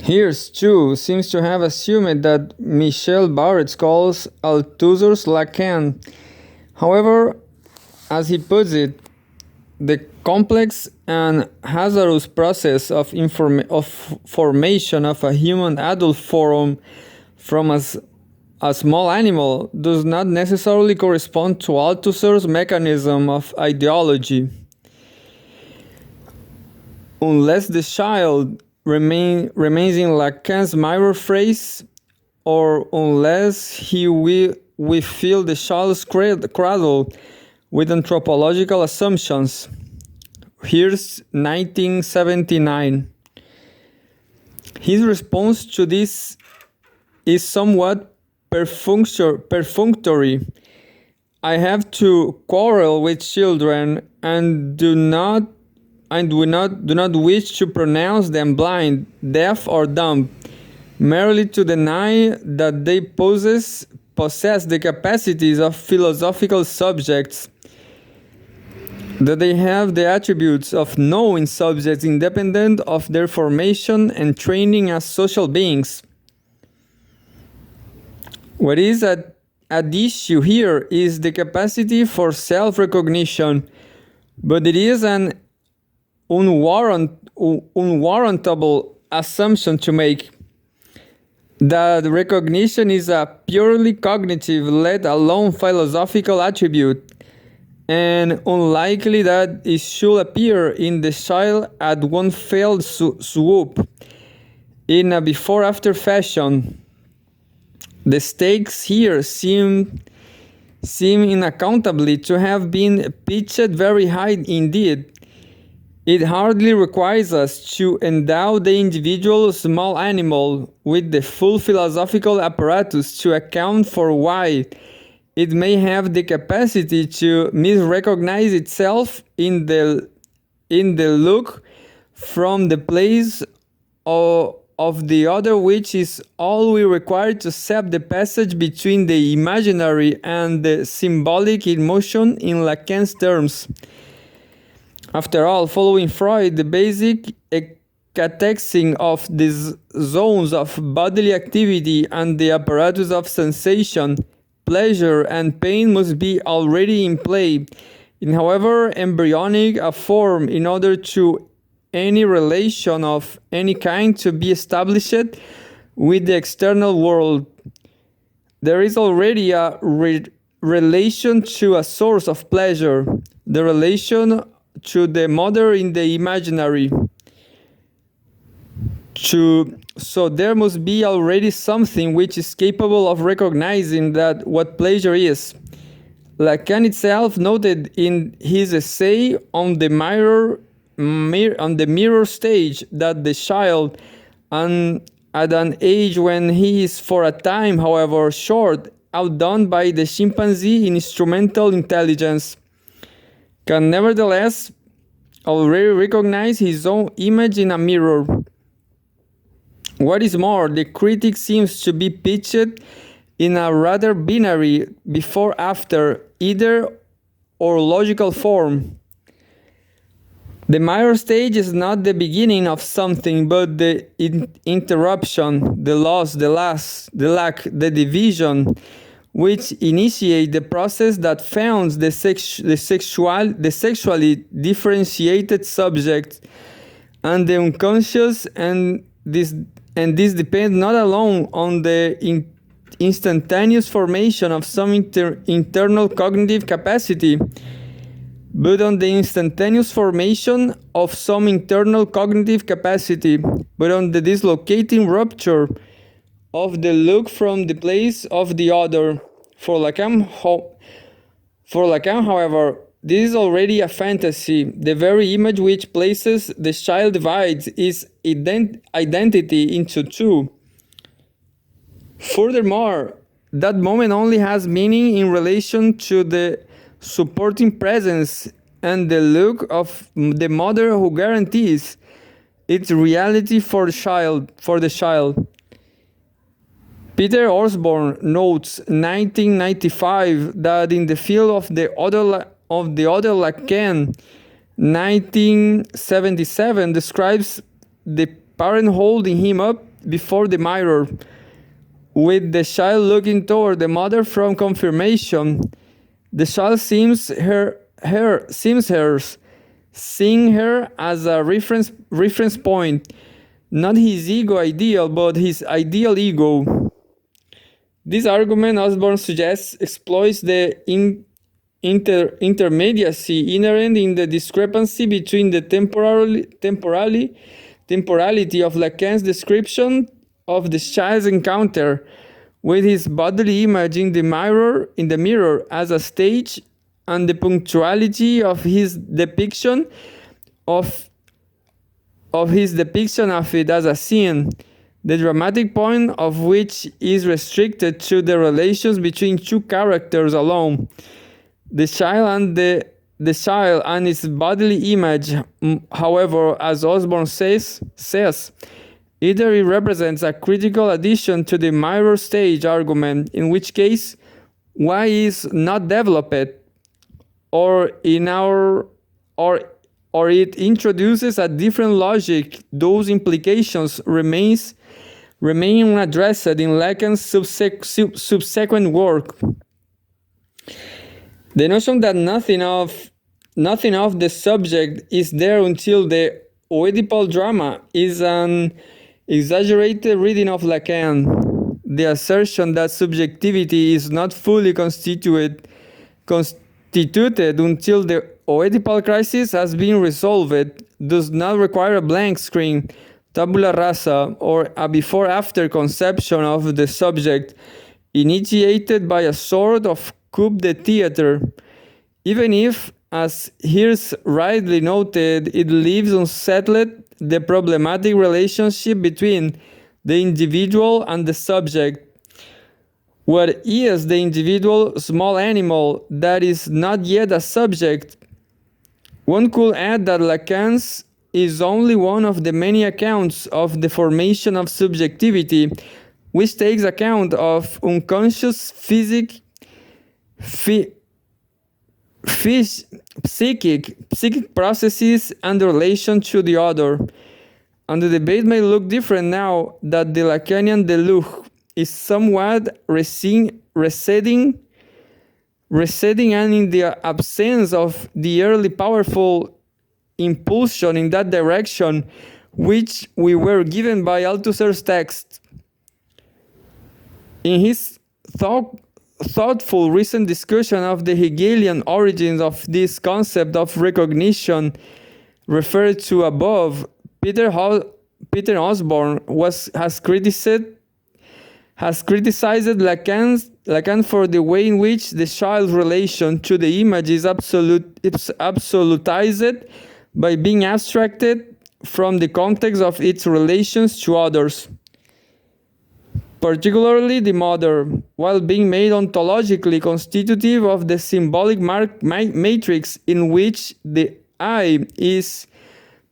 Here's too seems to have assumed that Michel Barrett calls Althusser's Lacan. However, as he puts it, the complex and hazardous process of formation of a human adult form from a small animal does not necessarily correspond to Althusser's mechanism of ideology. Unless the child remains in Lacan's mirror phrase, or unless we fill the child's cradle with anthropological assumptions. Here's 1979. His response to this is somewhat perfunctory. I have to quarrel with children and do not wish to pronounce them blind, deaf, or dumb, merely to deny that they possess the capacities of philosophical subjects, that they have the attributes of knowing subjects independent of their formation and training as social beings. What is at issue here is the capacity for self-recognition, but it is an unwarrantable assumption to make that recognition is a purely cognitive, let alone philosophical attribute, and unlikely that it should appear in the child at one fell swoop, in a before-after fashion. The stakes here seem unaccountably to have been pitched very high indeed. It hardly requires us to endow the individual small animal with the full philosophical apparatus to account for why it may have the capacity to misrecognize itself in the look from the place of the other, which is all we require to set the passage between the imaginary and the symbolic in motion in Lacan's terms. After all, following Freud, the basic catexing of these zones of bodily activity and the apparatus of sensation, pleasure, and pain must be already in play, in however embryonic a form, in order to any relation of any kind to be established with the external world. There is already a relation to a source of pleasure, the relation to the mother in the imaginary. So there must be already something which is capable of recognizing that what pleasure is. Lacan itself noted in his essay on the mirror stage that the child, at an age when he is for a time, however short, outdone by the chimpanzee in instrumental intelligence, can nevertheless already recognize his own image in a mirror. What is more, the critic seems to be pitched in a rather binary before-after, either or logical form. The mirror stage is not the beginning of something, but the interruption, the loss, the lack, the division, which initiate the process that founds the sexually differentiated subject and the unconscious, and this depends not alone on the instantaneous formation of some internal cognitive capacity, but on the instantaneous formation of some internal cognitive capacity, but on the dislocating rupture of the look from the place of the other. For Lacan, however, this is already a fantasy. The very image which places the child divides its identity into two. Furthermore, that moment only has meaning in relation to the supporting presence and the look of the mother who guarantees its reality for the child. Peter Osborne notes 1995 that in the field of the other Lacan, 1977 describes the parent holding him up before the mirror, with the child looking toward the mother from confirmation. The child seems hers, seeing her as a reference point, not his ego ideal, but his ideal ego. This argument, Osborne suggests, exploits the intermediacy inherent in the discrepancy between the temporality of Lacan's description of the child's encounter with his bodily image in the mirror as a stage, and the punctuality of his depiction of it as a scene, the dramatic point of which is restricted to the relations between two characters alone. The child and its bodily image, however, as Osborne says, either it represents a critical addition to the mirror stage argument, in which case Y is not developed, or it introduces a different logic. Those implications remain unaddressed in Lacan's subsequent work. The notion that nothing of the subject is there until the Oedipal drama is an exaggerated reading of Lacan. The assertion that subjectivity is not fully constituted until the Oedipal crisis has been resolved does not require a blank screen, tabula rasa, or a before-after conception of the subject initiated by a sort of coup d'etat, even if, as Hirsch rightly noted, it leaves unsettled the problematic relationship between the individual and the subject. What is the individual small animal that is not yet a subject? One could add that Lacan's is only one of the many accounts of the formation of subjectivity, which takes account of unconscious psychic processes and relation to the other. And the debate may look different now that the Lacanian deluge is somewhat receding, and in the absence of the early powerful impulsion in that direction which we were given by Althusser's text. In his thoughtful recent discussion of the Hegelian origins of this concept of recognition referred to above, Peter Osborne has criticized Lacan for the way in which the child's relation to the image is absolutized by being abstracted from the context of its relations to others, particularly the mother, while being made ontologically constitutive of the symbolic matrix in which the I is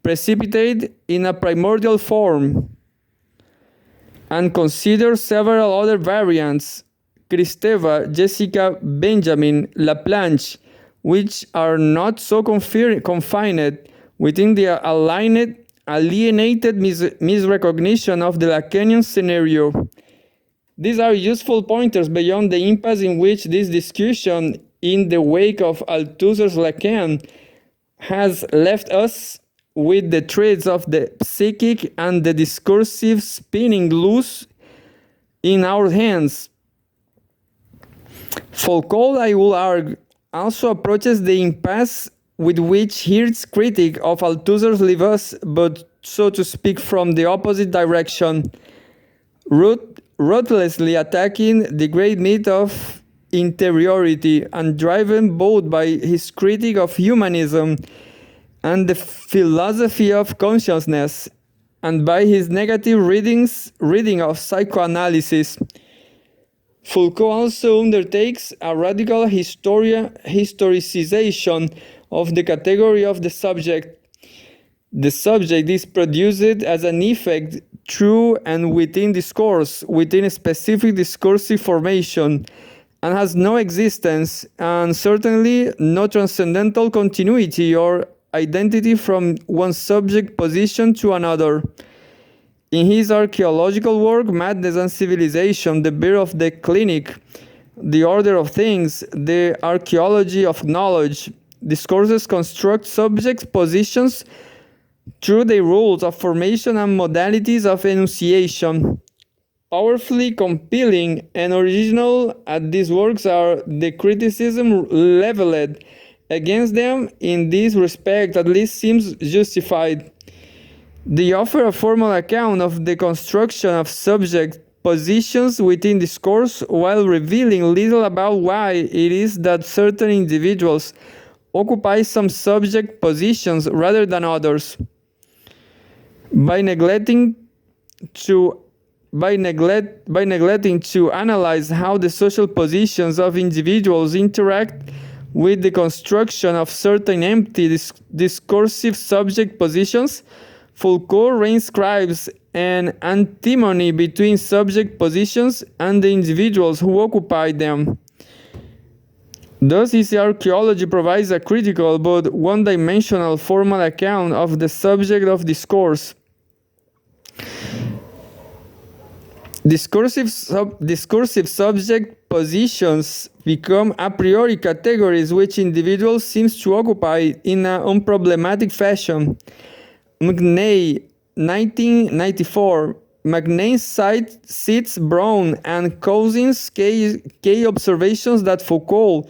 precipitated in a primordial form, and consider several other variants, Kristeva, Jessica Benjamin, Laplanche, which are not so confined within the alienated misrecognition of the Lacanian scenario. These are useful pointers beyond the impasse in which this discussion in the wake of Althusser's Lacan has left us, with the threads of the psychic and the discursive spinning loose in our hands. Foucault, I will argue, also approaches the impasse with which Hirsch's critique of Althusser leaves us, but so to speak from the opposite direction, ruthlessly attacking the great myth of interiority, and driven both by his critique of humanism and the philosophy of consciousness, and by his negative reading of psychoanalysis. Foucault also undertakes a radical historicization of the category of the subject. The subject is produced as an effect through and within discourse, within a specific discursive formation, and has no existence, and certainly no transcendental continuity or identity from one subject position to another. In his archaeological work, Madness and Civilization, The Beer of the Clinic, The Order of Things, The Archaeology of Knowledge, discourses construct subject positions through the rules of formation and modalities of enunciation. Powerfully compelling and original at these works are the criticism leveled against them in this respect at least seems justified. They offer a formal account of the construction of subject positions within discourse while revealing little about why it is that certain individuals occupy some subject positions rather than others. By neglecting to analyze how the social positions of individuals interact with the construction of certain empty discursive subject positions, Foucault reinscribes an antinomy between subject positions and the individuals who occupy them. Thus, his archaeology provides a critical but one-dimensional formal account of the subject of discourse. Discursive subject positions become a priori categories which individuals seem to occupy in an unproblematic fashion. McNay, 1994. McNay cites Brown and Cousin's key observations that Foucault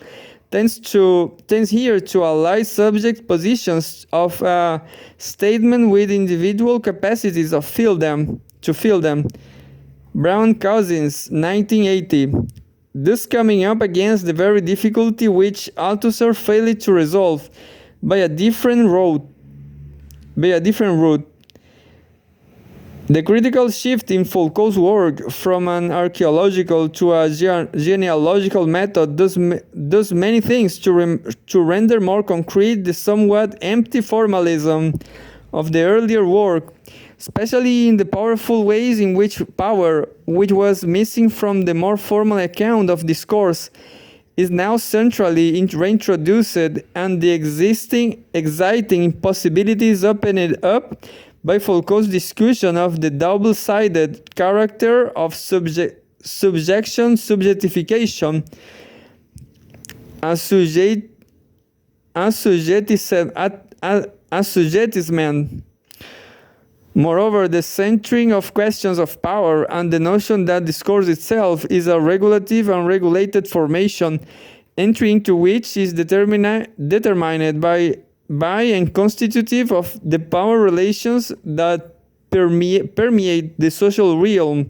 tends here to ally subject positions of a statement with individual capacities to fill them. Brown Cousins, 1980. Thus coming up against the very difficulty which Althusser failed to resolve by a different route. The critical shift in Foucault's work from an archaeological to a genealogical method does many things to render more concrete the somewhat empty formalism of the earlier work, especially in the powerful ways in which power, which was missing from the more formal account of discourse, is now centrally reintroduced, and the exciting possibilities opened up by Foucault's discussion of the double-sided character of subjectification, assujetism. Moreover, the centering of questions of power and the notion that discourse itself is a regulative and regulated formation, entry into which is determined by and constitutive of the power relations that permeate the social realm.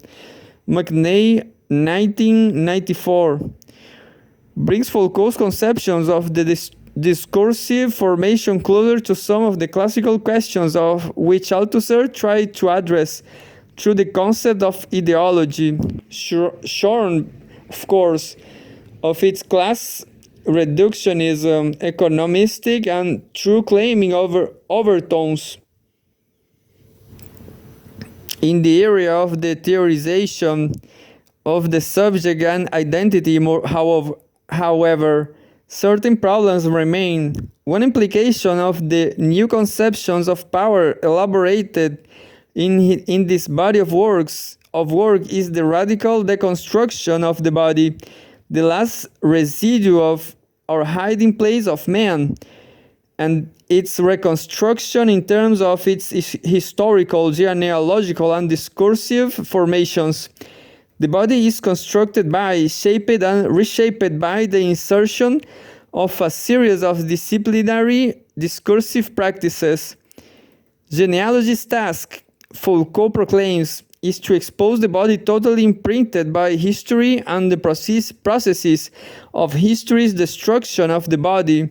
McNay, 1994, brings Foucault's conceptions of the discursive formation closer to some of the classical questions of which Althusser tried to address through the concept of ideology, shorn, of course, of its class reductionism, economistic, and true claiming overtones. In the area of the theorization of the subject and identity, however, certain problems remain. One implication of the new conceptions of power elaborated in this body of work is the radical deconstruction of the body, the last residue of our hiding place of man, and its reconstruction in terms of its historical, genealogical, and discursive formations. The body is constructed by, shaped and reshaped by the insertion of a series of disciplinary discursive practices. Genealogy's task, Foucault proclaims, is to expose the body totally imprinted by history and the processes of history's destruction of the body.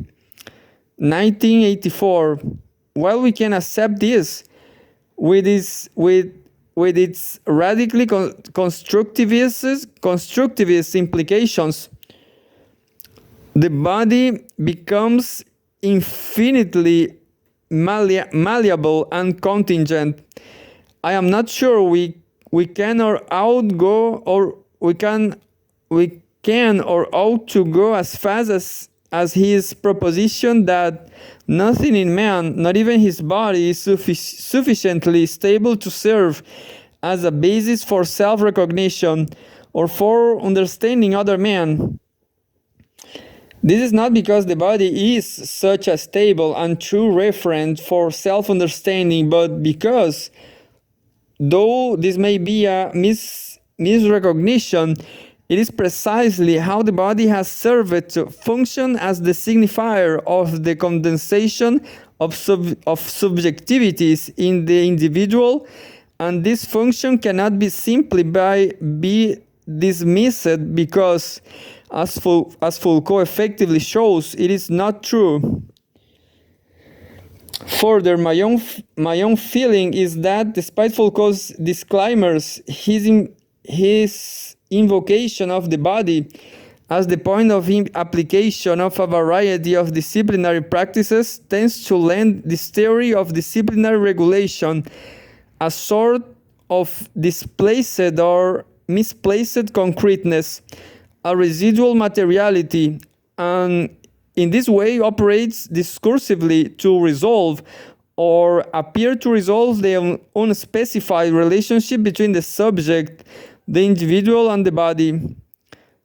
1984. While we can accept this with its radically constructivist implications, the body becomes infinitely malleable and contingent. I am not sure we can or ought go, or we can or ought to go as fast as his proposition that nothing in man, not even his body, is sufficiently stable to serve as a basis for self-recognition or for understanding other men. This is not because the body is such a stable and true referent for self-understanding, but because, though this may be a misrecognition, it is precisely how the body has served to function as the signifier of the condensation of subjectivities in the individual, and this function cannot be simply be dismissed because, as Foucault effectively shows, it is not true. Further, my own feeling is that despite Foucault's disclaimers, his invocation of the body as the point of application of a variety of disciplinary practices tends to lend this theory of disciplinary regulation a sort of displaced or misplaced concreteness, a residual materiality, and in this way operates discursively to resolve or appear to resolve the unspecified relationship between the subject, the individual, and the body.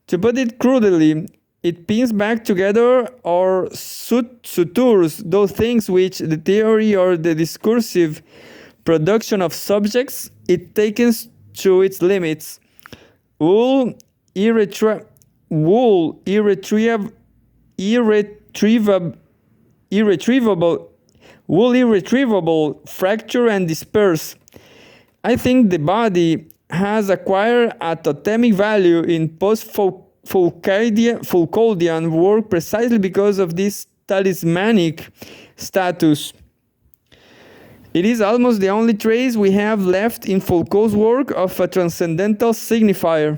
To put it crudely, it pins back together or sutures those things which the theory or the discursive production of subjects it takes to its limits. Wool irretrievable fracture and disperse. I think the body has acquired a totemic value in post-Foucauldian work precisely because of this talismanic status. It is almost the only trace we have left in Foucault's work of a transcendental signifier.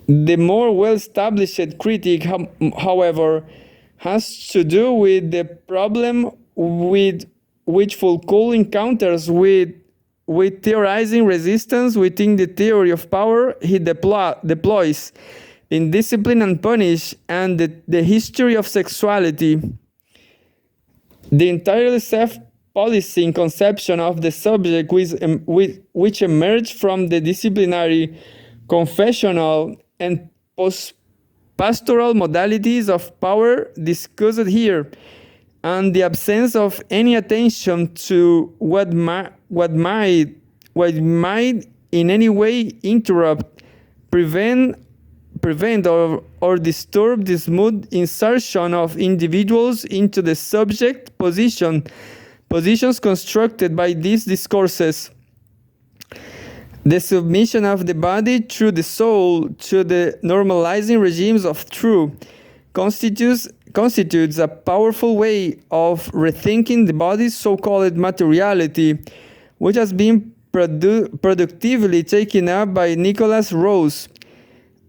The more well-established critique, however, has to do with the problem with which Foucault encounters with theorizing resistance within the theory of power he deploys in Discipline and Punish and the history of sexuality. The entirely self-policing conception of the subject which emerged from the disciplinary, confessional, and pastoral modalities of power discussed here, and the absence of any attention to what might in any way interrupt, prevent or disturb the smooth insertion of individuals into the subject positions constructed by these discourses. The submission of the body through the soul to the normalizing regimes of truth constitutes a powerful way of rethinking the body's so-called materiality, which has been productively taken up by Nicholas Rose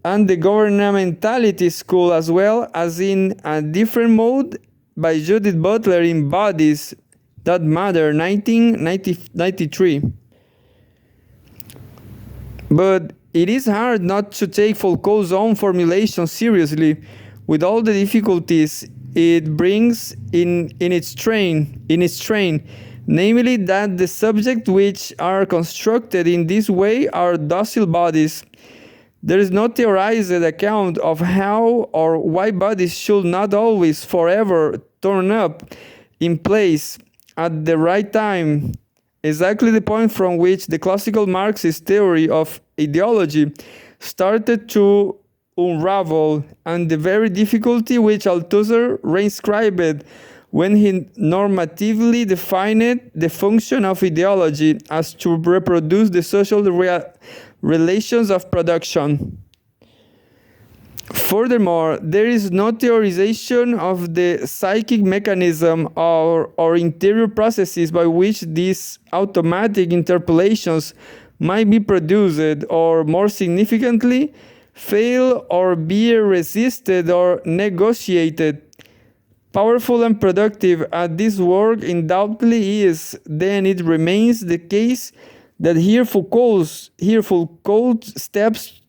and the governmentality school, as well as in a different mode by Judith Butler in Bodies That Matter, 1993. But it is hard not to take Foucault's own formulation seriously, with all the difficulties it brings in its train, namely that the subjects which are constructed in this way are docile bodies. There is no theorized account of how or why bodies should not always forever turn up in place at the right time, exactly the point from which the classical Marxist theory of ideology started to unravel, and the very difficulty which Althusser reinscribed when he normatively defined the function of ideology as to reproduce the social relations of production. Furthermore, there is no theorization of the psychic mechanism or interior processes by which these automatic interpolations might be produced, or more significantly, fail or be resisted or negotiated. Powerful and productive as this work undoubtedly is, then it remains the case that here Foucault steps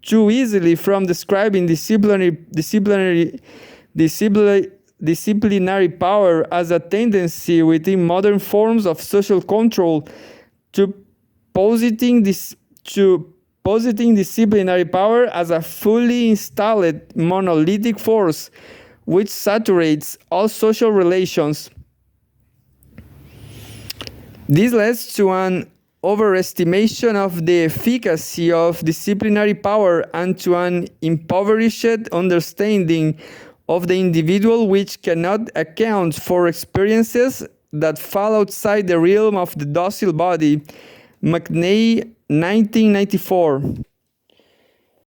too easily from describing disciplinary power as a tendency within modern forms of social control to positing disciplinary power as a fully installed monolithic force which saturates all social relations. This leads to an overestimation of the efficacy of disciplinary power and to an impoverished understanding of the individual, which cannot account for experiences that fall outside the realm of the docile body. McNay, 1994.